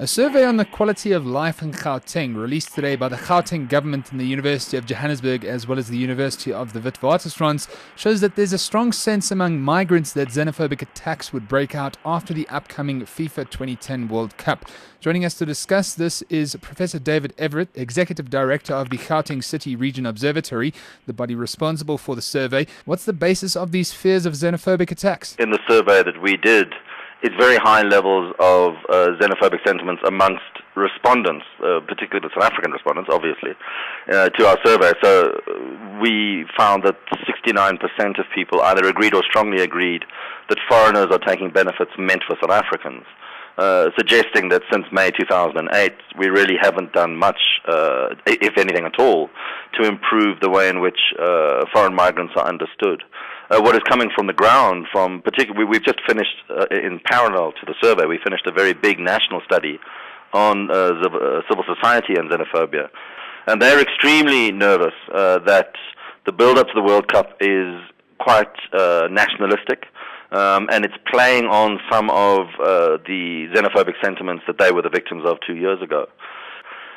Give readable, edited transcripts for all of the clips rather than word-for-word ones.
A survey on the quality of life in Gauteng, released today by the Gauteng government and the University of Johannesburg, as well as the University of the Witwatersrand, shows that there's a strong sense among migrants that xenophobic attacks would break out after the upcoming FIFA 2010 World Cup. Joining us to discuss this is Professor David Everett, Executive Director of the Gauteng City Region Observatory, the body responsible for the survey. What's the basis of these fears of xenophobic attacks? In the survey that we did, it's very high levels of xenophobic sentiments amongst respondents, particularly the South African respondents, obviously, to our survey. So we found that 69% of people either agreed or strongly agreed that foreigners are taking benefits meant for South Africans, suggesting that since May 2008, we really haven't done much, if anything at all, to improve the way in which foreign migrants are understood. What is coming from the ground, we've just finished, in parallel to the survey, we finished a very big national study on civil society and xenophobia. And they're extremely nervous that the build-up to the World Cup is quite nationalistic, and it's playing on some of the xenophobic sentiments that they were the victims of 2 years ago.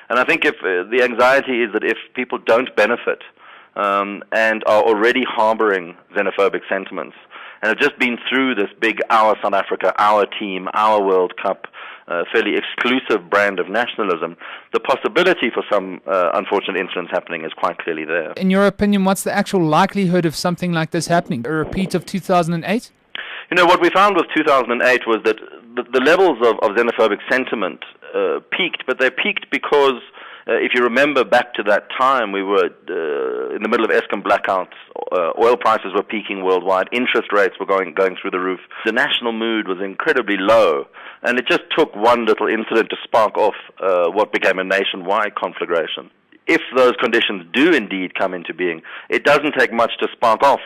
And I think if the anxiety is that if people don't benefit and are already harboring xenophobic sentiments and have just been through this big our South Africa, our team, our World Cup, fairly exclusive brand of nationalism, the possibility for some unfortunate incidents happening is quite clearly there. In your opinion, what's the actual likelihood of something like this happening? A repeat of 2008? You know, what we found with 2008 was that the levels of xenophobic sentiment peaked, but they peaked because if you remember back to that time, we were in the middle of Eskom blackouts, oil prices were peaking worldwide, interest rates were going through the roof. The national mood was incredibly low, and it just took one little incident to spark off what became a nationwide conflagration. If those conditions do indeed come into being, it doesn't take much to spark off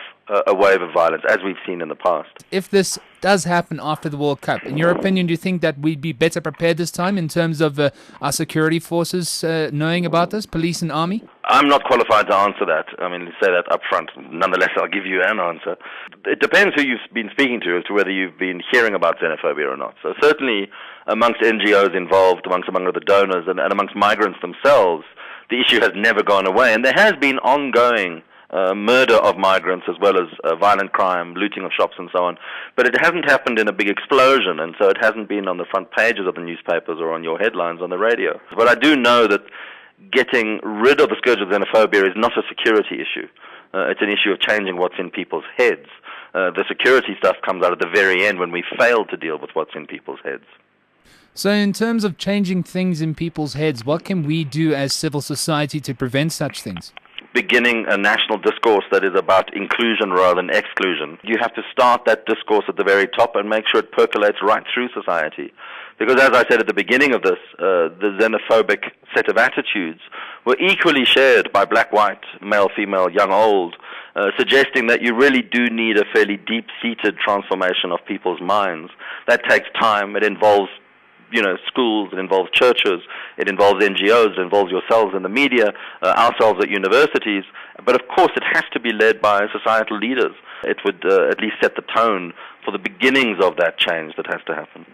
a wave of violence, as we've seen in the past. If this does happen after the World Cup, in your opinion, do you think that we'd be better prepared this time in terms of our security forces knowing about this, police and army? I'm not qualified to answer that. I mean, say that up front. Nonetheless, I'll give you an answer. It depends who you've been speaking to as to whether you've been hearing about xenophobia or not. So certainly amongst NGOs involved, among other donors, and amongst migrants themselves, the issue has never gone away. And there has been ongoing murder of migrants as well as violent crime, looting of shops and so on. But it hasn't happened in a big explosion, and so it hasn't been on the front pages of the newspapers or on your headlines on the radio. But I do know that getting rid of the scourge of xenophobia is not a security issue. It's an issue of changing what's in people's heads. The security stuff comes out at the very end when we fail to deal with what's in people's heads. So in terms of changing things in people's heads, what can we do as civil society to prevent such things? Beginning a national discourse that is about inclusion rather than exclusion. You have to start that discourse at the very top and make sure it percolates right through society. Because as I said at the beginning of this, the xenophobic set of attitudes were equally shared by black, white, male, female, young, old, suggesting that you really do need a fairly deep-seated transformation of people's minds. That takes time. It involves schools, it involves churches, it involves NGOs, it involves yourselves in the media, ourselves at universities, but of course it has to be led by societal leaders. It would at least set the tone for the beginnings of that change that has to happen.